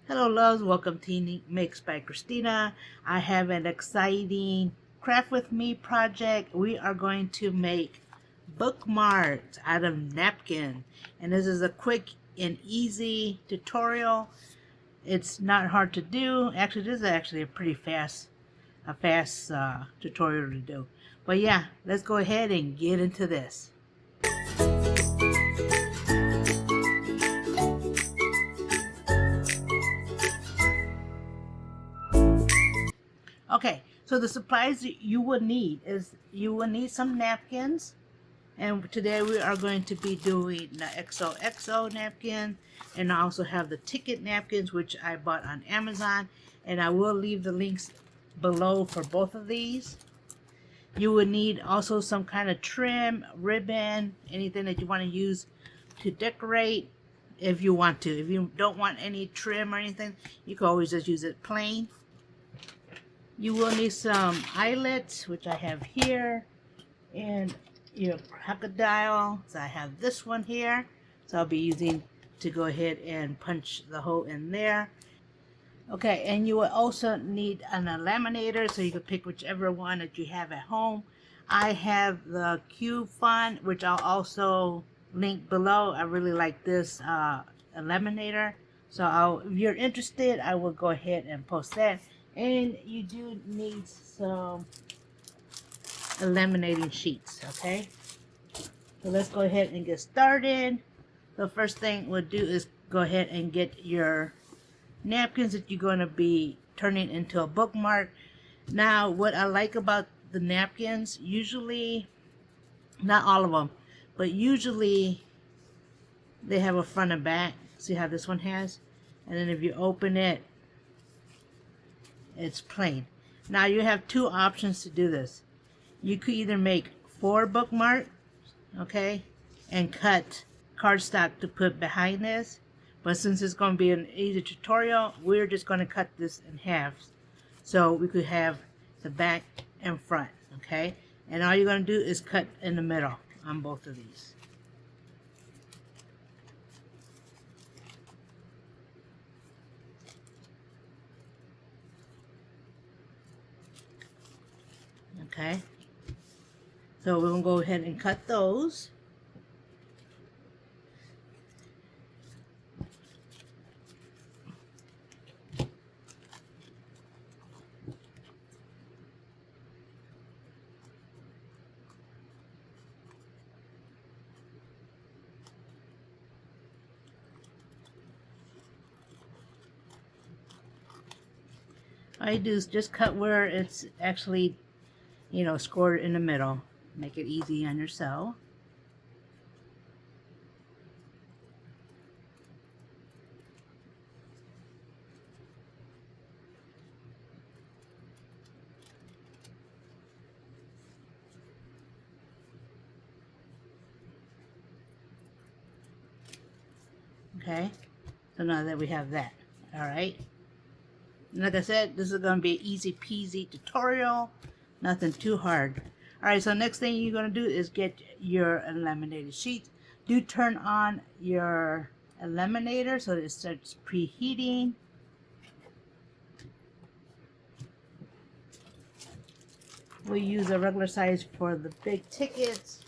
Hello loves, welcome to Unique Makes by Christina. I have an exciting craft with me project. We are going to make bookmarks out of napkin. And this is a quick and easy tutorial. It's not hard to do. Actually, this is actually a pretty fast tutorial to do. But yeah, let's go ahead and get into this. Okay, so the supplies that you will need is you will need some napkins, and today we are going to be doing the XOXO napkin, and I also have the ticket napkins which I bought on Amazon, and I will leave the links below for both of these. You will need also some kind of trim, ribbon, anything that you want to use to decorate if you want to. If you don't want any trim or anything, you can always just use it plain. You will need some eyelets, which I have here, and your crocodile. So I have this one here, so I'll be using to go ahead and punch the hole in there. Okay, and you will also need an laminator, so you can pick whichever one that you have at home. I have the Cube font, which I'll also link below. I really like this laminator, so if you're interested, I will go ahead and post that. And you do need some laminating sheets, okay? So let's go ahead and get started. The first thing we'll do is go ahead and get your napkins that you're going to be turning into a bookmark. Now, what I like about the napkins, usually, not all of them, but usually they have a front and back. See how this one has? And then if you open it, it's plain. Now you have two options to do this. You could either make 4 bookmarks, okay, and cut cardstock to put behind this. But since it's going to be an easy tutorial, we're just going to cut this in half. So we could have the back and front, okay? And all you're going to do is cut in the middle on both of these. Okay, so we're going to go ahead and cut those. All you do is just cut where it's actually, scored in the middle. Make it easy on yourself. Okay, so now that we have that, all right. And like I said, this is going to be an easy peasy tutorial, nothing too hard. All right, so next thing you're going to do is get your laminated sheets. Do turn on your laminator so that it starts preheating. We use a regular size for the big tickets,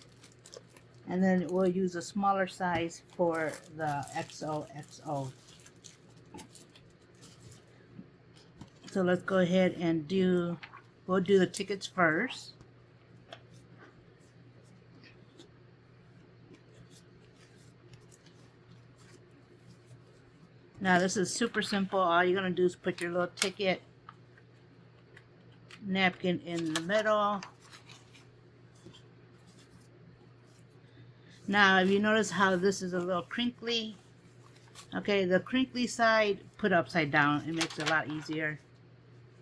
and then we'll use a smaller size for the XOXO. So let's go ahead and we'll do the tickets first. Now this is super simple. All you're going to do is put your little ticket napkin in the middle. Now if you notice how this is a little crinkly, okay, the crinkly side put upside down. It makes it a lot easier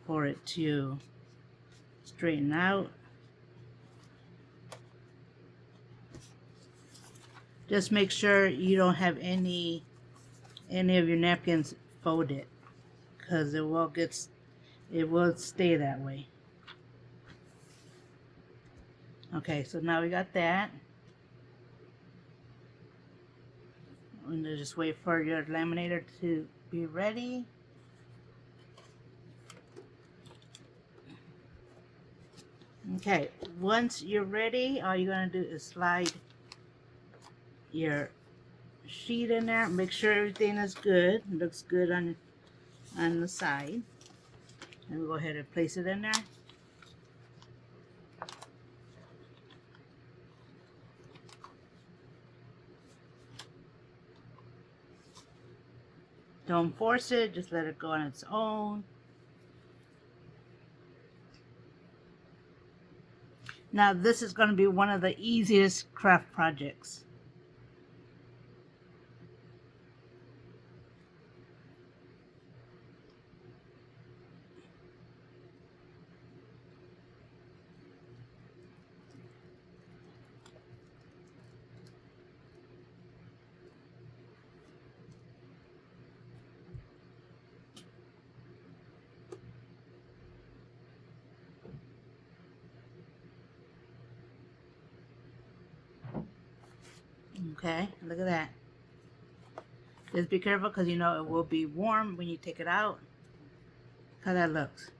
for it to straighten out. Just make sure you don't have any of your napkins folded, because it will stay that way. Okay, so now we got that. I'm gonna just wait for your laminator to be ready. Okay, once you're ready, all you're going to do is slide your sheet in there. Make sure everything is good. It looks good on the side. And we'll go ahead and place it in there. Don't force it, just let it go on its own. Now this is going to be one of the easiest craft projects. Okay, look at that. Just be careful because you know it will be warm when you take it out. Look how that looks.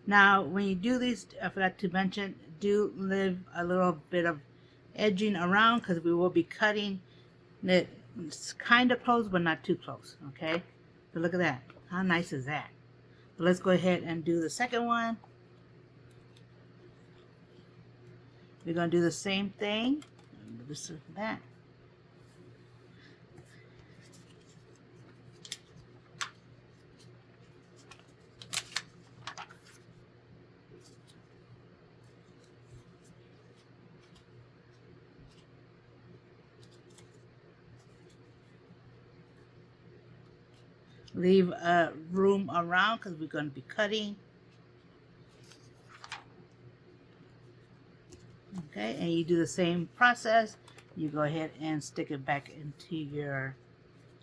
Now, when you do these, I forgot to mention, do leave a little bit of edging around because we will be cutting it. It's kind of close, but not too close. Okay, so look at that. How nice is that? So let's go ahead and do the second one. We're gonna do the same thing. This is that. Leave room around because we're going to be cutting. Okay, and you do the same process. You go ahead and stick it back into your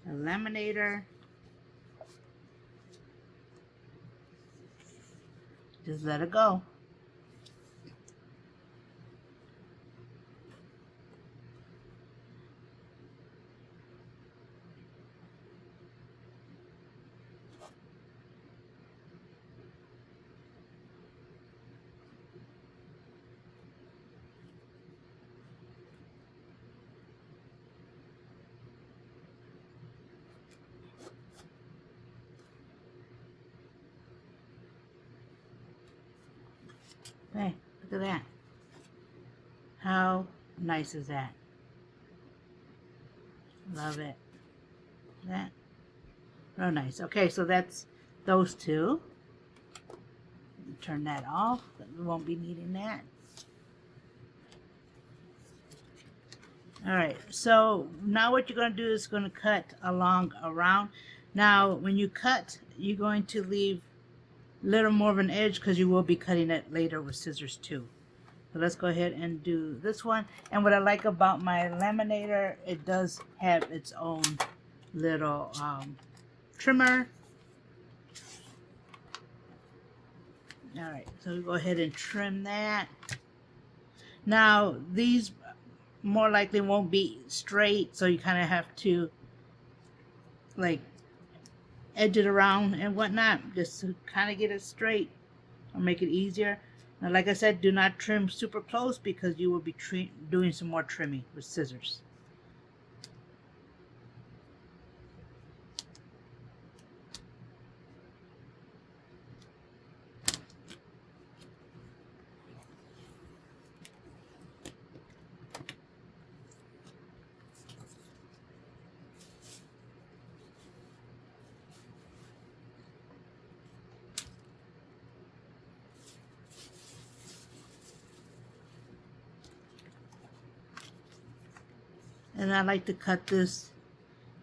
laminator. Just let it go. Hey, look at that. How nice is that? Love it. That. Real nice. Okay, so that's those two. Turn that off. We won't be needing that. Alright, so now what you're going to do is going to cut along around. Now, when you cut, you're going to leave a little more of an edge because you will be cutting it later with scissors too. So let's go ahead and do this one. And what I like about my laminator, it does have its own little trimmer. Alright, so we go ahead and trim that. Now, these more likely won't be straight, so you kind of have to like edge it around and whatnot just to kind of get it straight or make it easier. Now, like I said, do not trim super close because you will be doing some more trimming with scissors. And I like to cut this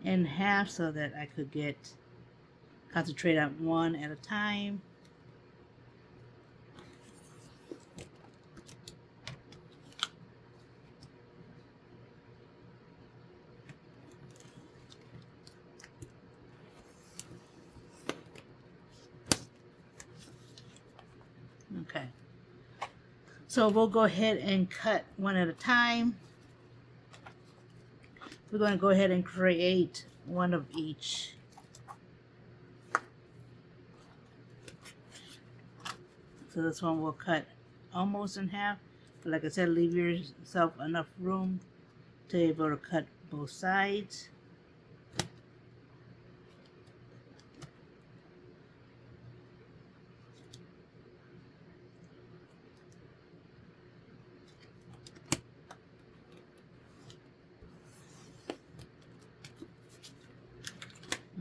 in half so that I could concentrate on one at a time. Okay. So we'll go ahead and cut one at a time. We're going to go ahead and create one of each. So this one we'll cut almost in half. But like I said, leave yourself enough room to be able to cut both sides.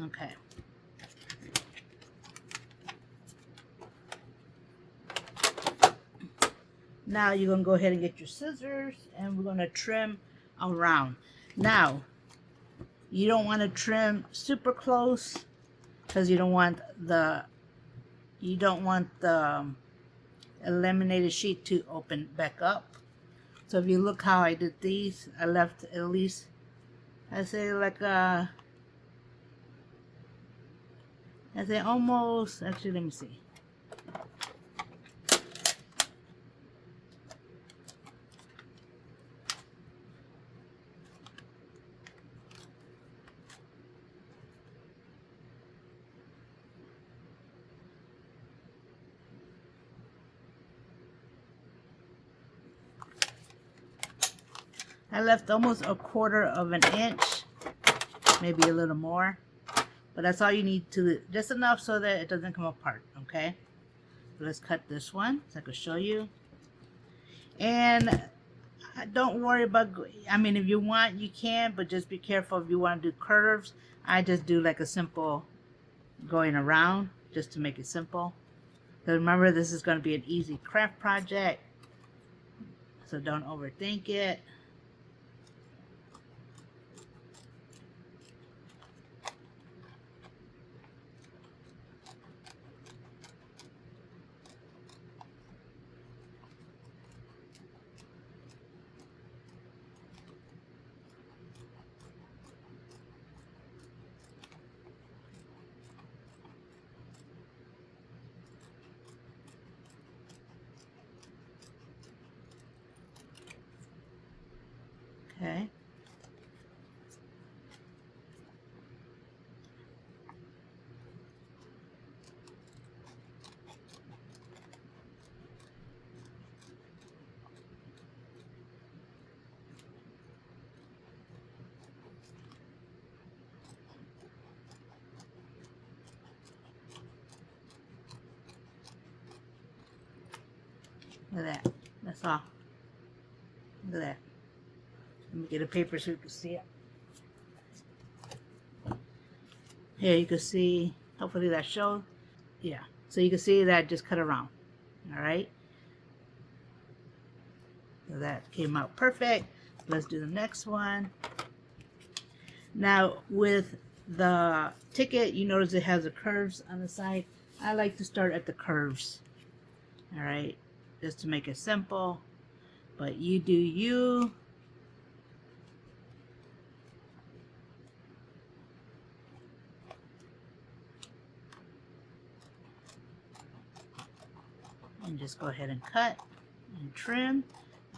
Okay. Now you're going to go ahead and get your scissors and we're going to trim around. Now, you don't want to trim super close because you don't want the eliminated sheet to open back up. So if you look how I did these, I left at least, I say like I say almost, actually let me see. I left almost a quarter of an inch, maybe a little more, but that's all you need to, just enough so that it doesn't come apart, okay? So let's cut this one so I can show you. And don't worry about, I mean, if you want, you can, but just be careful if you want to do curves. I just do like a simple going around just to make it simple. But remember, this is going to be an easy craft project, so don't overthink it. Okay. Look at that. That's all. Look at that. Let me get a paper so you can see it. Here you can see, hopefully that shows. Yeah. So you can see that I just cut around. Alright. So that came out perfect. Let's do the next one. Now with the ticket, you notice it has the curves on the side. I like to start at the curves. Alright. Just to make it simple. But you do you. And just go ahead and cut and trim.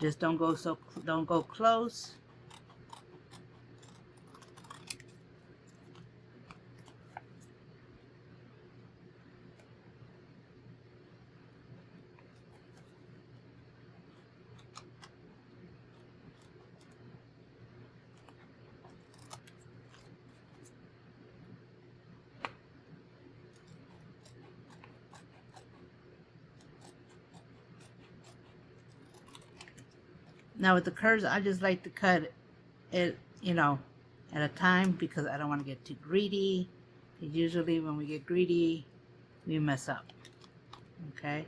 Just don't go close. Now with the curves, I just like to cut it, you know, at a time because I don't want to get too greedy. Because usually when we get greedy, we mess up. Okay.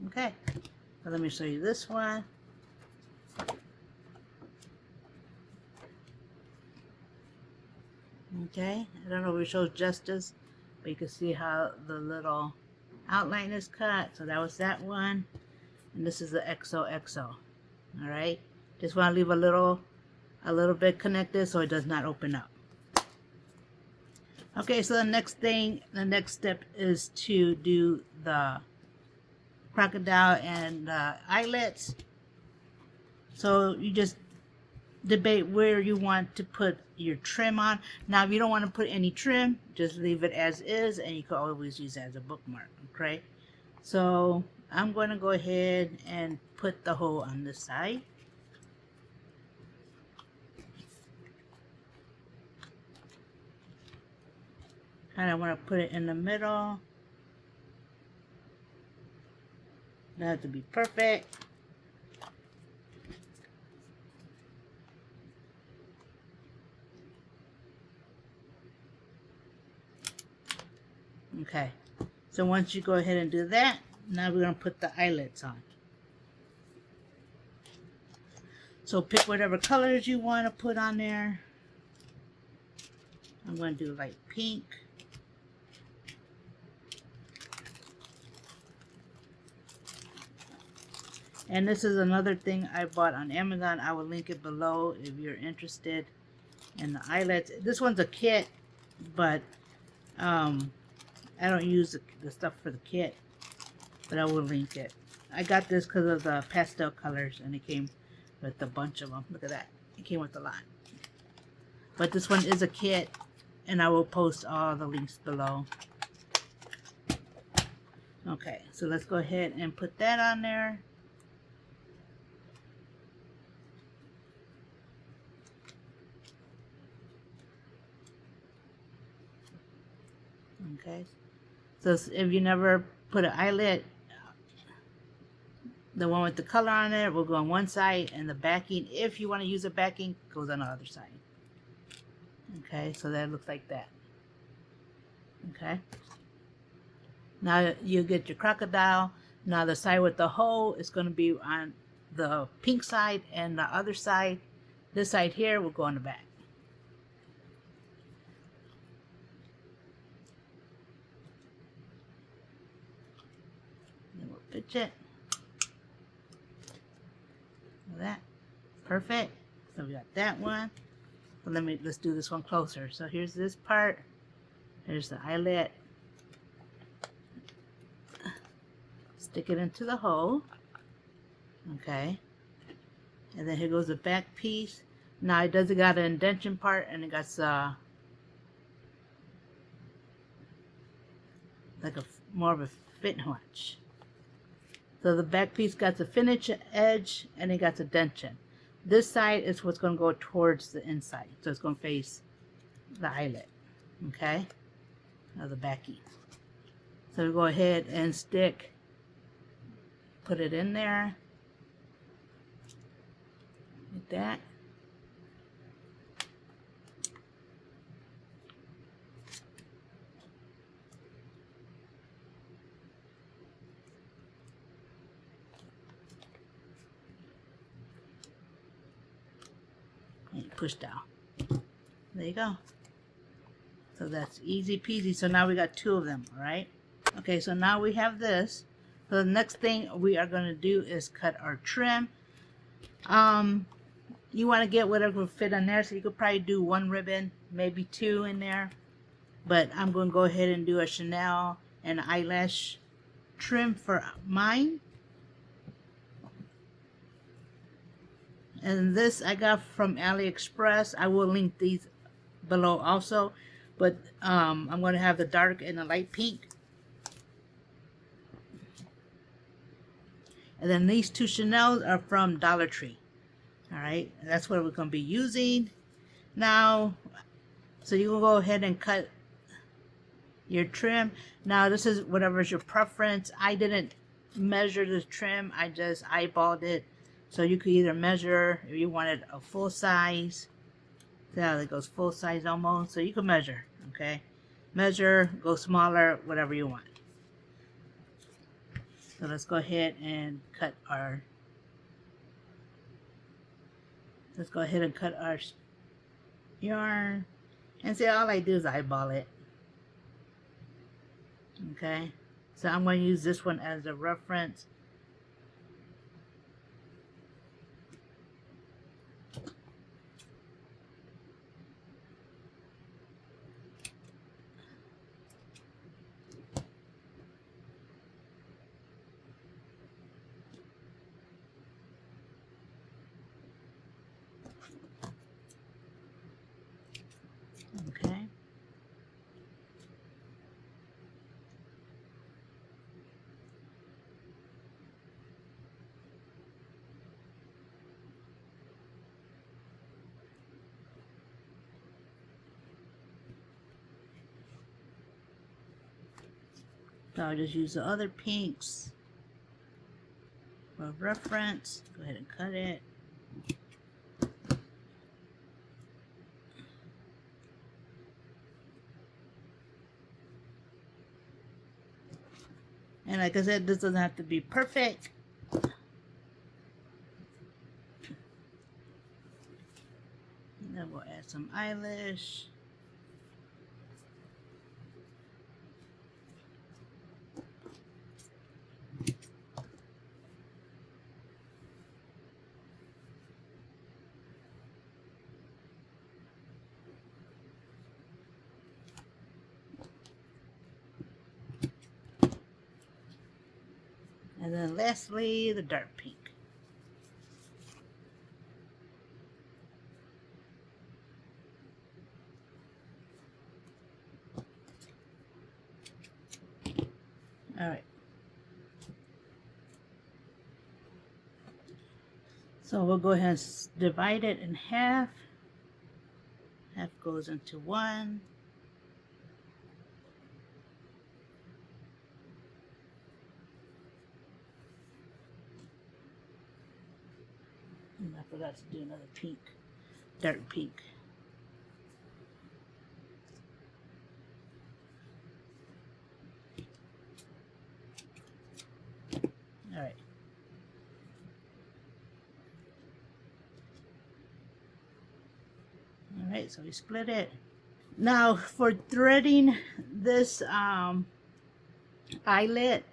Okay, so let me show you this one. Okay, I don't know if it shows justice, but you can see how the little outline is cut. So that was that one. and this is the XOXO. All right, just want to leave a little bit connected so it does not open up. Okay, so the next step is to do the crocodile and eyelets. So you just debate where you want to put your trim on. Now, if you don't want to put any trim, just leave it as is, and you can always use it as a bookmark. Okay, so I'm going to go ahead and put the hole on this side. Kind of want to put it in the middle. That has to be perfect. Okay, so once you go ahead and do that, now we're going to put the eyelets on. So pick whatever colors you want to put on there. I'm going to do light pink. And this is another thing I bought on Amazon. I will link it below if you're interested in the eyelets. This one's a kit, but I don't use the stuff for the kit, but I will link it. I got this because of the pastel colors, and it came with a bunch of them. Look at that. It came with a lot. But this one is a kit, and I will post all the links below. Okay, so let's go ahead and put that on there. Okay, so if you never put an eyelet, the one with the color on it will go on one side, and the backing, if you want to use a backing, goes on the other side. Okay, so that looks like that. Okay, now you get your crocodile. Now the side with the hole is going to be on the pink side, and the other side, this side here, will go on the back. Then we'll pitch it. That perfect. So we got that one. So let's do this one closer. So here's this part. There's the eyelet. Stick it into the hole. Okay. And then here goes the back piece. Now it does got an indentation part, and it got like more of a fit notch. So the back piece got the finish edge, and it got the dentation. This side is what's going to go towards the inside. So it's going to face the eyelet. Okay? Now the backing. So we go ahead and put it in there. Like that. And push down. There you go. So that's easy peasy. So now we got two of them, all right? Okay, so now we have this. So the next thing we are going to do is cut our trim. You want to get whatever will fit on there. So you could probably do one ribbon, maybe two in there. But I'm going to go ahead and do a Chanel and eyelash trim for mine. And this I got from AliExpress. I will link these below also. But I'm going to have the dark and the light pink. And then these two Chanels are from Dollar Tree. Alright, that's what we're going to be using. Now, so you can go ahead and cut your trim. Now this is whatever's your preference. I didn't measure the trim. I just eyeballed it. So you could either measure if you wanted a full size. See how it goes full size almost. So you can measure, okay? Measure, go smaller, whatever you want. So let's go ahead and cut our yarn. And see, all I do is eyeball it. Okay? So I'm going to use this one as a reference. So I'll just use the other pinks for reference. Go ahead and cut it. And like I said, this doesn't have to be perfect. And then we'll add some eyelash. And then lastly, the dark pink. All right. So we'll go ahead and divide it in half. Half goes into one. And I forgot to do another pink, dark pink. All right. All right, so we split it. Now for threading this eyelet,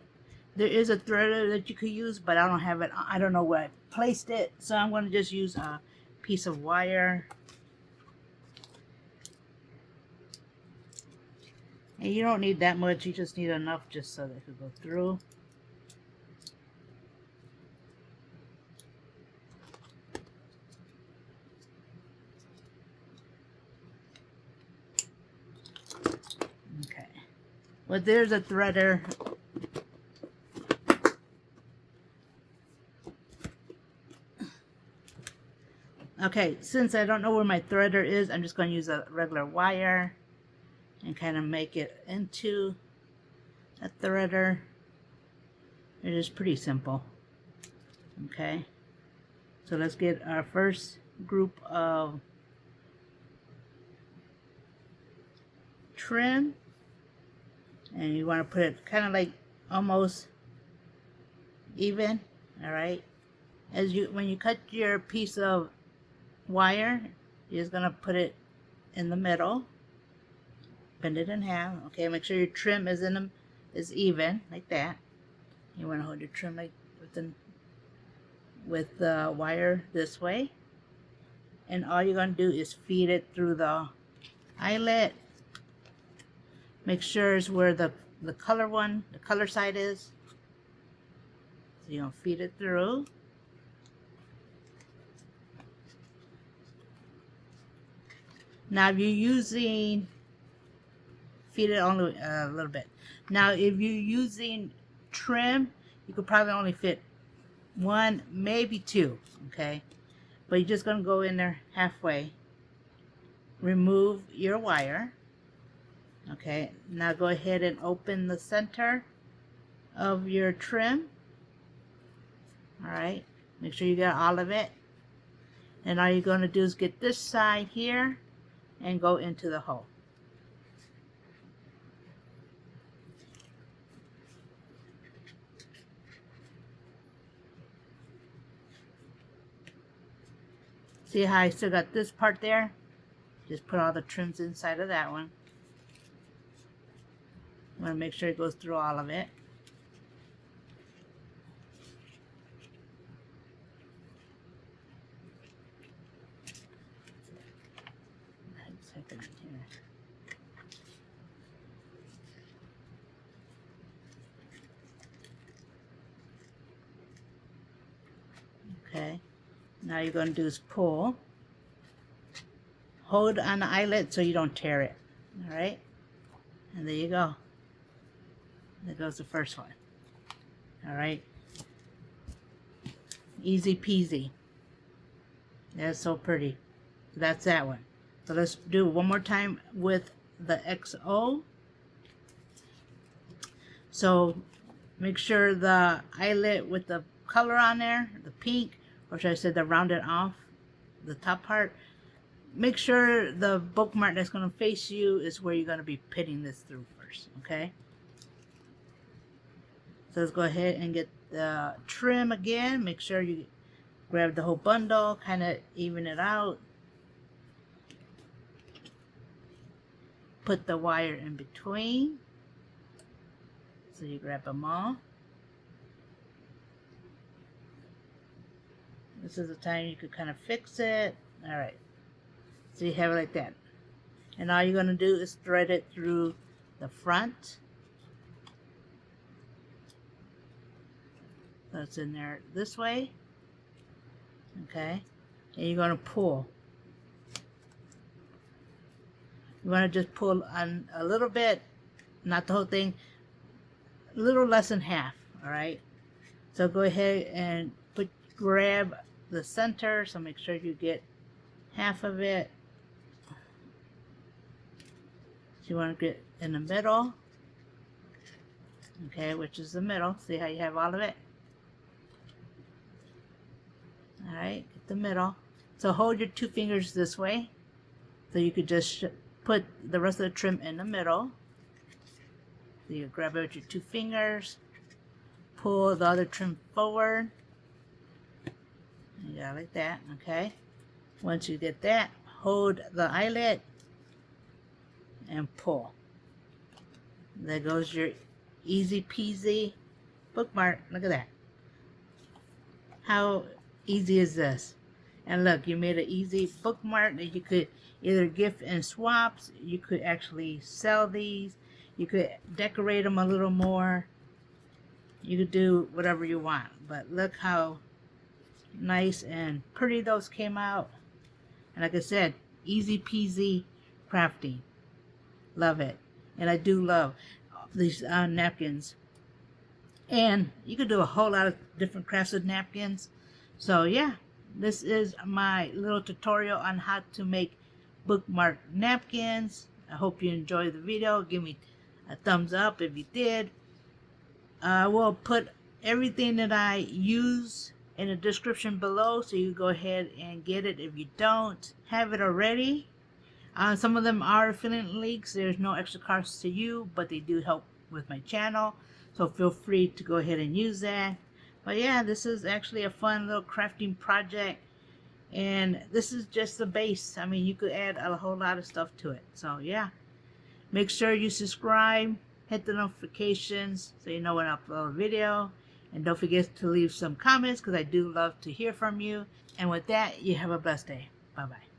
there is a threader that you could use, but I don't have it. I don't know where I placed it, so I'm going to just use a piece of wire. And you don't need that much, you just need enough just so that it could go through. Okay. Well, there's a threader. Okay, since I don't know where my threader is, I'm just going to use a regular wire and kind of make it into a threader. It is pretty simple. Okay, so let's get our first group of trim, and you want to put it kind of like almost even. All right, when you cut your piece of wire, you're just gonna put it in the middle, bend it in half. Okay, make sure your trim is even like that. You want to hold your trim like with the wire this way, and all you're gonna do is feed it through the eyelet. Make sure it's where the color side is. So you're gonna feed it through. Now if you're using, feed it only a little bit. Now if you're using trim, you could probably only fit one, maybe two, okay? But you're just gonna go in there halfway, remove your wire, okay? Now go ahead and open the center of your trim, all right? Make sure you got all of it. And all you're gonna do is get this side here and go into the hole. See how I still got this part there? Just put all the trims inside of that one. You want to make sure it goes through all of it. Okay, now you're going to do is pull. Hold on the eyelet so you don't tear it. All right, and there you go. There goes the first one. All right, easy peasy. That's so pretty. That's that one. So let's do it one more time with the XO. So make sure the eyelet with the color on there, the pink, or should I say the rounded off, the top part, make sure the bookmark that's going to face you is where you're going to be pitting this through first, okay? So let's go ahead and get the trim again. Make sure you grab the whole bundle, kind of even it out. Put the wire in between. So you grab them all. This is the time you could kind of fix it. Alright. So you have it like that. And all you're going to do is thread it through the front. So it's in there this way. Okay. And you're going to pull. You want to just pull on a little bit, not the whole thing, a little less than half, alright? So go ahead and grab the center, so make sure you get half of it. So you want to get in the middle, okay, which is the middle. See how you have all of it? Alright, get the middle. So hold your two fingers this way, so you could just put the rest of the trim in the middle. So you grab it with your two fingers, pull the other trim forward. Yeah, like that, okay? Once you get that, hold the eyelet and pull. There goes your easy peasy bookmark. Look at that. How easy is this? And look, you made an easy bookmark that you could either gift and swaps. You could actually sell these. You could decorate them a little more. You could do whatever you want. But look how nice and pretty those came out. And like I said, easy peasy crafting. Love it. And I do love these napkins. And you could do a whole lot of different crafts with napkins. So yeah, this is my little tutorial on how to make bookmark napkins. I hope you enjoyed the video. Give me a thumbs up if you did. I will put everything that I use in the description below, so you go ahead and get it if you don't have it already. Some of them are affiliate links. There's no extra cost to you, but they do help with my channel, so feel free to go ahead and use that. But yeah, this is actually a fun little crafting project, and this is just the base. I mean, you could add a whole lot of stuff to it. So yeah, make sure you subscribe, hit the notifications so you know when I upload a video, and don't forget to leave some comments because I do love to hear from you. And with that, you have a blessed day. Bye bye.